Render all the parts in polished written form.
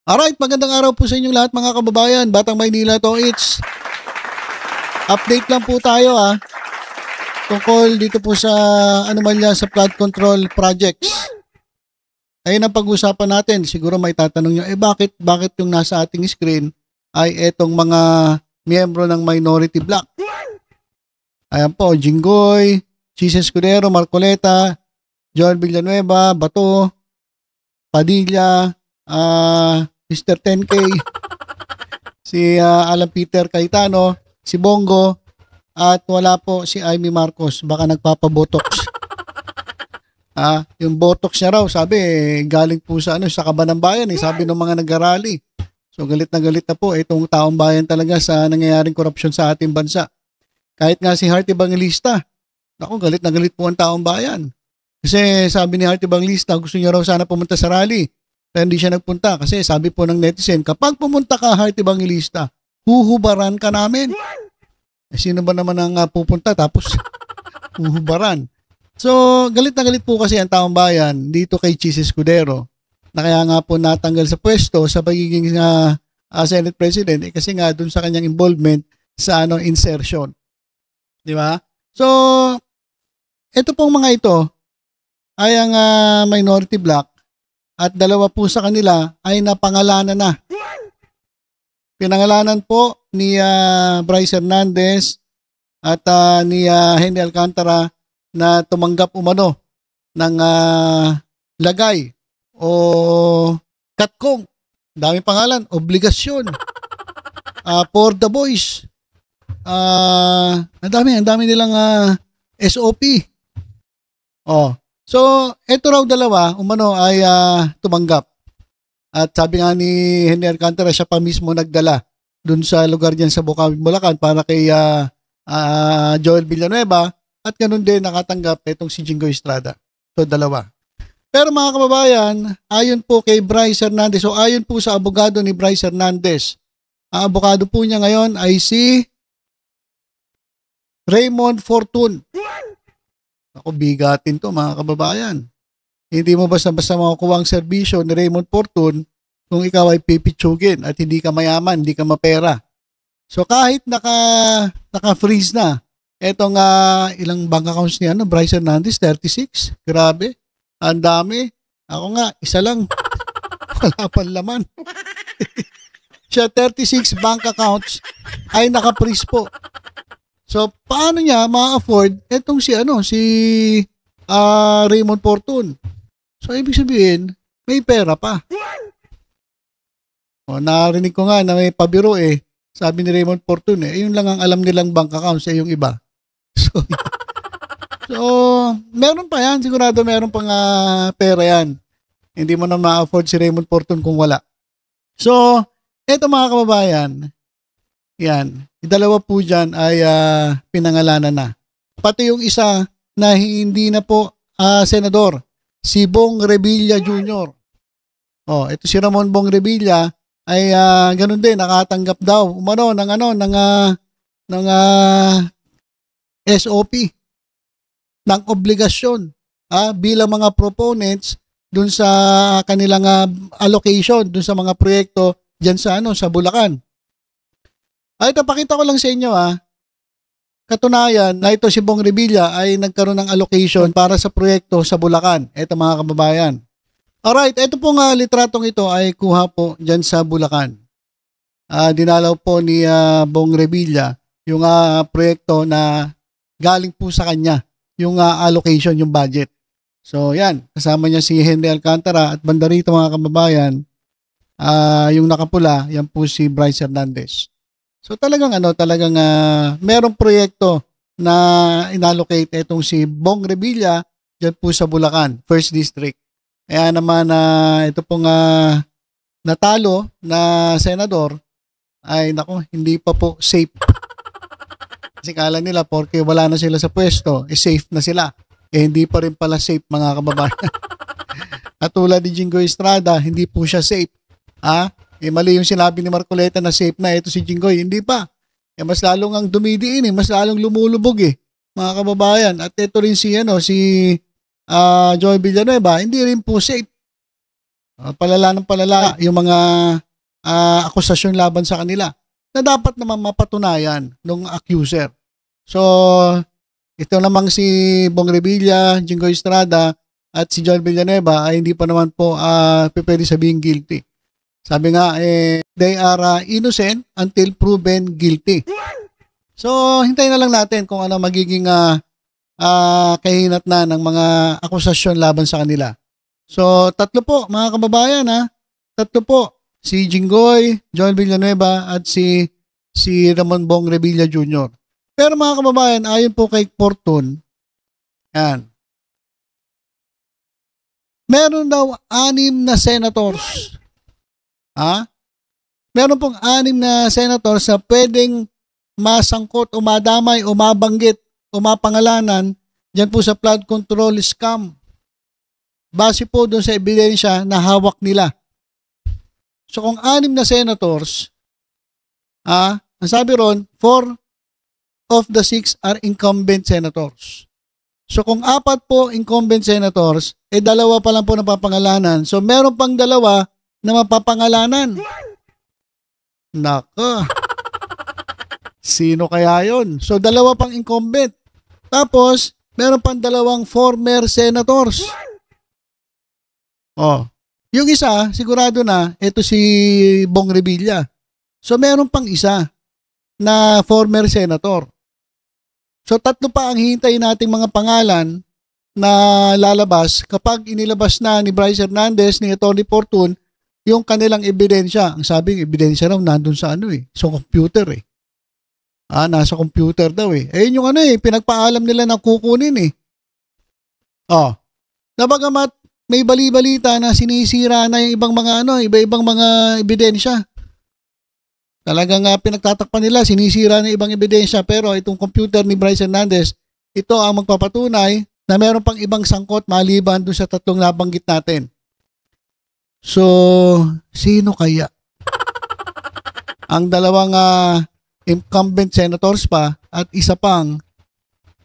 Alright, magandang araw po sa inyong lahat mga kababayan. Batang Maynila to, it's update lang po tayo tungkol dito po sa anomalya sa flood control projects. Ayun ang pag-usapan natin. Siguro may tatanong nyo, bakit yung nasa ating screen ay etong mga miyembro ng minority bloc? Ayan po, Jinggoy, Chis Escudero, Marcoleta, Joel Villanueva, Bato, Padilla, Mr. 10K, si Alan Peter Cayetano, si Bongo, at wala po si Amy Marcos, baka nagpapabotox. Yung botox niya raw, sabi, galing po sa sa Kabanang Bayan, sabi ng mga nag-arali. So galit na po itong taong bayan talaga sa nangyayaring korupsyon sa ating bansa. Kahit nga si Heart Evangelista, galit na galit po ang taong bayan. Kasi sabi ni Heart Evangelista, gusto niya raw sana pumunta sa rally. Pero hindi siya nagpunta kasi sabi po ng netizen, kapag pumunta ka Heart Evangelista, huhubaran ka namin. Sino ba naman ang pupunta tapos huhubaran? So, galit na galit po kasi ang taong bayan dito kay Chis Escudero na kaya nga po natanggal sa pwesto sa pagiging Senate President kasi nga dun sa kanyang involvement sa insertion. Di ba? So, ito pong mga ito ay ang minority bloc at dalawa po sa kanila ay napangalanan na. Pinangalanan po ni Bryce Hernandez at ni Henry Alcantara na tumanggap umano ng lagay o katkong. Dami pangalan, obligasyon. For the boys. Ang dami nilang SOP. So, eto raw dalawa, umano ay tumanggap. At sabi nga ni Henry Alcantara, siya pa mismo nagdala dun sa lugar dyan sa Bukawi, Bulacan para kay Joel Villanueva at ganun din nakatanggap itong si Jinggoy Estrada. So, dalawa. Pero mga kababayan, ayon po kay Bryce Hernandez, o ayon po sa abogado ni Bryce Hernandez, ang abogado po niya ngayon ay si Raymond Fortun. Ako, bigatin to mga kababayan. Hindi mo basta-basta makukuha ang serbisyo ni Raymond Fortun kung ikaw ay pipitsugin at hindi ka mayaman, hindi ka mapera. So kahit naka-freeze na, etong ilang bank accounts niya, Bryce Hernandez, 36. Grabe, ang dami. Ako nga, isa lang. Wala pang laman. Siya, 36 bank accounts ay naka-freeze po. So, paano niya ma-afford etong si Raymond Fortun? So, ibig sabihin, may pera pa. Narinig ko nga na may pabiro sabi ni Raymond Fortun yun lang ang alam nilang bank account sa yung iba. So, meron pa yan. Sigurado meron pang pera yan. Hindi mo na ma-afford si Raymond Fortun kung wala. So, eto mga kababayan, yan. Dalawa po dyan ay pinangalanan na. Pati yung isa na hindi na po senador, si Bong Revilla Jr. Ito si Ramon Bong Revilla ay ganun din, nakatanggap daw umano ng SOP, ng obligasyon bilang mga proponents dun sa kanilang allocation dun sa mga proyekto dyan sa Bulacan. Ito, pakita ko lang sa inyo katunayan na ito si Bong Revilla ay nagkaroon ng allocation para sa proyekto sa Bulacan. Ito mga kababayan. Alright, ito pong litratong ito ay kuha po dyan sa Bulacan. Dinalaw po ni Bong Revilla yung proyekto na galing po sa kanya, yung allocation, yung budget. So yan, kasama niya si Henry Alcantara at banda rito mga kababayan, yung nakapula, yan po si Bryce Hernandez. So talagang merong proyekto na inallocate itong si Bong Revilla dyan po sa Bulacan, 1st District. Kaya naman ito pong natalo na senador ay hindi pa po safe. Kasi kala nila porque wala na sila sa pwesto, safe na sila. Hindi pa rin pala safe mga kababayan. At tulad ni Jinggoy Estrada, hindi po siya safe. Mali yung sinabi ni Marcoleta na safe na ito si Jinggoy. Hindi pa. Mas lalong ang dumidiin mas lalong lumulubog mga kababayan. At ito rin si Joel Villanueva, hindi rin po safe. Palala ng palala yung mga akusasyon laban sa kanila na dapat naman mapatunayan ng accuser. So, ito namang si Bong Revilla, Jingoy Estrada, at si John Villanueva ay hindi pa naman po pwede sabihin guilty. Sabi nga, they are innocent until proven guilty. So, hintayin na lang natin kung ano magiging kahinatnan ng mga akusasyon laban sa kanila. So, tatlo po, mga kababayan, tatlo po. Si Jinggoy, John Villanueva, at si Ramon Bong Revilla Jr. Pero mga kababayan, ayon po kay Fortune, yan, meron daw 6 na senators. Meron pong 6 na senators na pwedeng masangkot o madamay o mabanggit o mapangalanan dyan po sa flood control scam. Base po doon sa ebidensya na hawak nila. So kung 6 na senators, ang sabi ron, 4 of the 6 are incumbent senators. So kung 4 po incumbent senators, 2 pa lang po napapangalanan. So meron pang 2 na mapapangalanan. Naka. Sino kaya yon? So 2 pang incumbent. Tapos meron pang 2 former senators. Yung isa, sigurado na, ito si Bong Revilla. So meron pang isa na former senator. So 3 pa ang hihintayin nating mga pangalan na lalabas kapag inilabas na ni Bryce Hernandez, ni Atty. Fortune, yung kanilang ebidensya. Ang sabing ebidensya raw nandun sa sa computer nasa computer daw Ayun yung pinagpaalam nila na kukunin Nabagamat may bali-balita na sinisira na yung ibang mga iba-ibang mga ebidensya. Talagang pinagtatakpan nila, sinisira na ibang ebidensya, pero itong computer ni Bryce Hernandez, ito ang magpapatunay na meron pang ibang sangkot maliban doon sa 3 nabanggit natin. So, sino kaya? Ang 2 incumbent senators pa at isa pang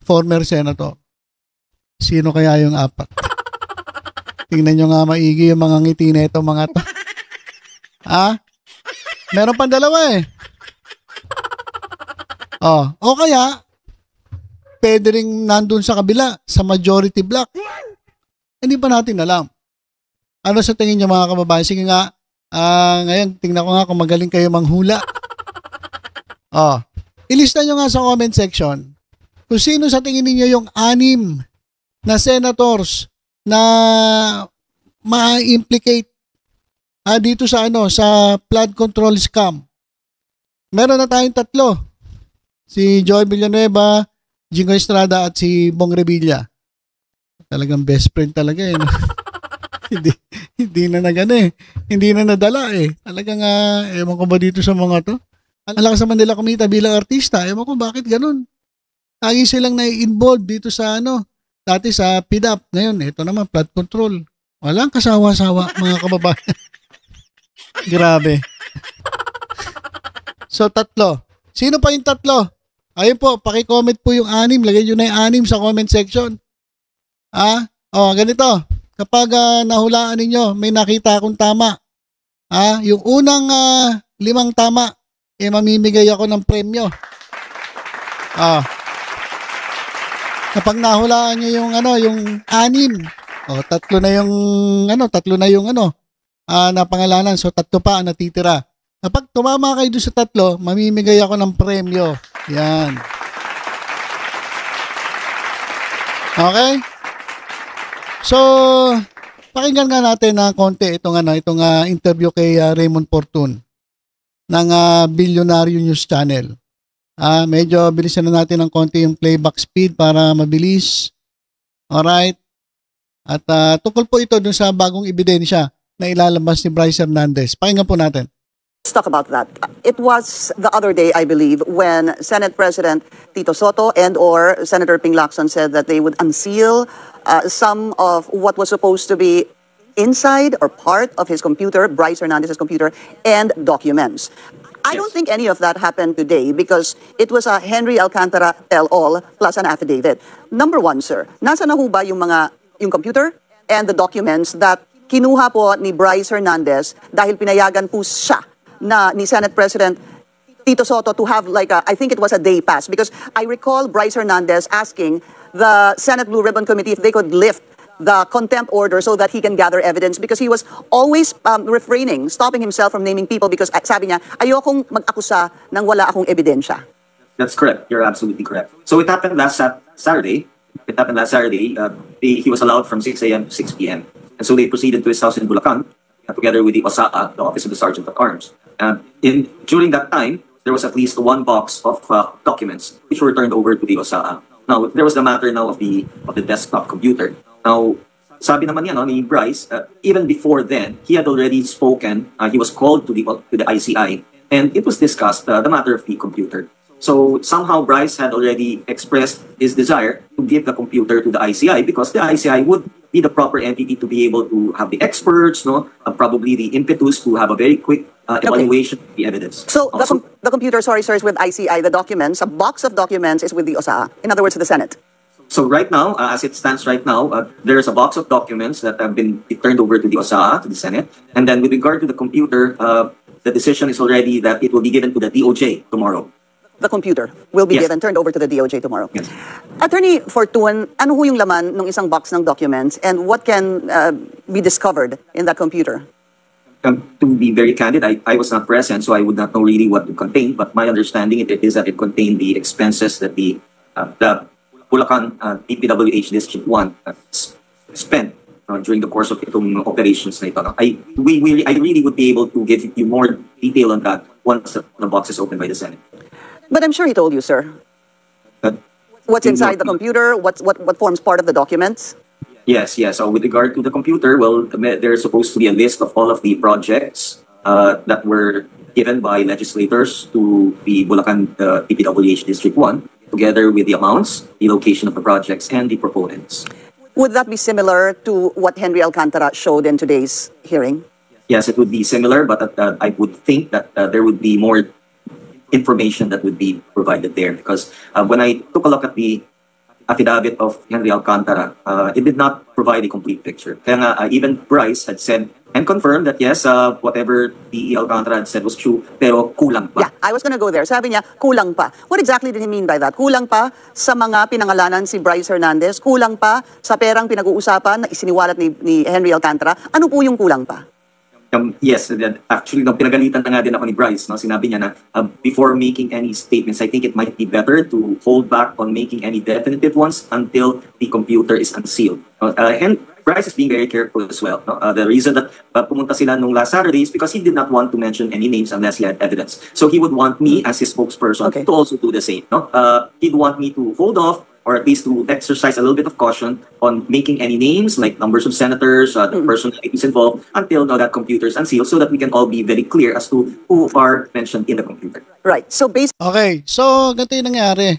former senator. Sino kaya yung 4? Tingnan nyo nga maigi yung mga ngiti na ito mga to. Meron pang 2 o kaya, pwede rin nandun sa kabila, sa majority block. Hindi pa natin alam. Ano sa tingin nyo mga kababayan? Sige nga, ngayon, tingnan ko nga kung magaling kayo manghula. Ilista nyo nga sa comment section kung sino sa tingin niyo yung 6 na senators na ma-implicate dito sa sa flood control scam. Meron na tayong 3. Si Joy Villanueva, Jingoy Estrada at si Bong Revilla. Talagang best friend talaga hindi na hindi na nadala Talagang ewan ko ba dito sa mga to. Ang lakas naman nila kumita bilang artista. Ewan ko bakit ganun. Lagi silang na-involved dito sa dati sa PDAP. Ngayon, ito naman flood control. Walang kasawa-sawa mga kababayan. Grabe. So 3. Sino pa yung 3? Ayun po, paki-comment po yung 6. Lagay nyo na yung 6 sa comment section. Ganito. Kapag nahulaan ninyo, may nakita akong tama. Yung unang 5 tama, mamimigay ako ng premyo. Kapag nahulaan nyo yung yung 6, 3 na yung 3 na yung napangalanan. So 3 pa ang natitira. Kapag tumama kayo doon sa 3, mamimigay ako ng premyo. Yan. Okay? So, pakinggan nga natin na konti itong interview kay Raymond Fortune ng Billionaire News Channel. Medyo bilisan na natin ng konti yung playback speed para mabilis. Alright? At tungkol po ito dun sa bagong ebidensya na ilalabas ni Bryce Hernandez. Pakinggan po natin. Let's talk about that. It was the other day, I believe, when Senate President Tito Soto and/or Senator Ping Lacson said that they would unseal some of what was supposed to be inside or part of his computer, Bryce Hernandez's computer, and documents. I don't think any of that happened today because it was a Henry Alcantara tell-all plus an affidavit. Number 1, sir, nasa na ho ba yung computer and the documents that kinuha po ni Bryce Hernandez dahil pinayagan po siya na ni Senate President Tito Soto to have like I think it was a day pass, because I recall Bryce Hernandez asking the Senate Blue Ribbon Committee if they could lift the contempt order so that he can gather evidence, because he was always stopping himself from naming people because sabi niya, ayokong mag-akusa nang wala akong ebidensya. That's correct. You're absolutely correct. So it happened last Saturday. He was allowed from 6 a.m. to 6 p.m. And so they proceeded to his house in Bulacan, together with the OSAA, the Office of the Sergeant at Arms. During that time, there was at least one box of documents which were turned over to the OSAA. Now, there was the matter now of the desktop computer. Now, sabi naman niya, ni Bryce, even before then, he had already spoken. He was called to the ICI, and it was discussed, the matter of the computer. So somehow Bryce had already expressed his desire to give the computer to the ICI, because the ICI would be the proper entity to be able to have the experts, probably the impetus to have a very quick evaluation of the evidence. So the computer, sorry, sir, is with ICI. The documents, a box of documents, is with the OSAA. In other words, the Senate. So right now, as it stands right now, there's a box of documents that have been turned over to the OSAA, to the Senate. And then with regard to the computer, the decision is already that it will be given to the DOJ tomorrow. The computer will be Yes. turned over to the DOJ tomorrow. Yes. Attorney Fortun, ano ho yung laman ng isang box ng documents, and what can be discovered in that computer? To be very candid, I was not present, so I would not know really what it contained. But my understanding it is that it contained the expenses that the Bulacan DPWH District 1 spent during the course of itong operations na ito. I really would be able to give you more detail on that once the box is opened by the Senate. But I'm sure he told you, sir. What's inside the computer? What forms part of the documents? Yes. So with regard to the computer, well, there's supposed to be a list of all of the projects that were given by legislators to the Bulacan DPWH District 1, together with the amounts, the location of the projects, and the proponents. Would that be similar to what Henry Alcantara showed in today's hearing? Yes, it would be similar, but I would think that there would be more information that would be provided there, because when I took a look at the affidavit of Henry Alcantara, it did not provide a complete picture. Kaya nga, even Bryce had said and confirmed that yes, whatever the Alcantara had said was true, pero kulang pa. Yeah, I was gonna go there. Sabi niya, kulang pa. What exactly did he mean by that? Kulang pa sa mga pinangalanan si Bryce Hernandez? Kulang pa sa perang pinag-uusapan na isiniwalat ni Henry Alcantara? Ano po yung kulang pa? Yes, actually, pinagalitan na nga din ako ni Bryce. Sinabi niya na before making any statements, I think it might be better to hold back on making any definitive ones until the computer is unsealed. And Bryce is being very careful as well. The reason that pumunta sila nung last Saturday is because he did not want to mention any names unless he had evidence. So he would want me as his spokesperson to also do the same. He'd want me to hold off, or at least to exercise a little bit of caution on making any names, like numbers of senators, the personalities involved, until now that computer is unsealed, so that we can all be very clear as to who are mentioned in the computer. Right. So based Okay, so ganito yung nangyari.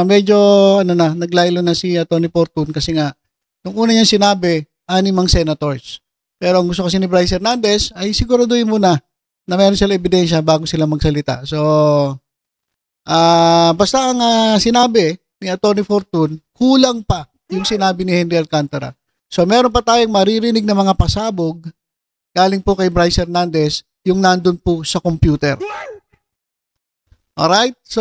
Medyo naglaylo na si Tony Fortun kasi nga nung una niyang sinabi, 6 senators. Pero ang gusto kasi ni Bryce Hernandez ay siguraduhin muna na meron sila ebidensya bago sila magsalita. So basta ang sinabi ni Tony Fortun, kulang pa yung sinabi ni Henry Alcantara. So meron pa tayong maririnig na mga pasabog galing po kay Bryce Hernandez yung nandun po sa computer. Alright? So,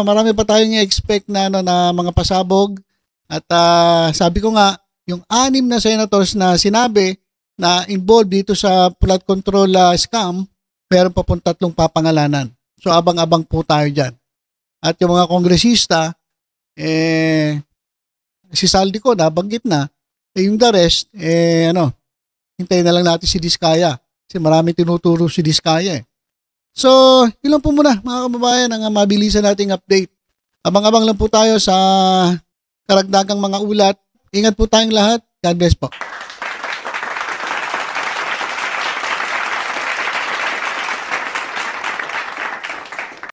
marami pa tayong i-expect na, na mga pasabog. At sabi ko nga, yung 6 na senators na sinabi na involved dito sa flood control scam, meron pa pong 3 papangalanan. So, abang-abang po tayo dyan. At yung mga kongresista, si Saldi ko, nabanggit na. Yung the rest, hintayin na lang natin si Diskaya. Kasi marami tinuturo si Diskaya. So, yun lang po muna, mga kababayan, ang mabilisan nating update. Abang-abang lang po tayo sa karagdagang mga ulat. Ingat po tayong lahat. God bless po.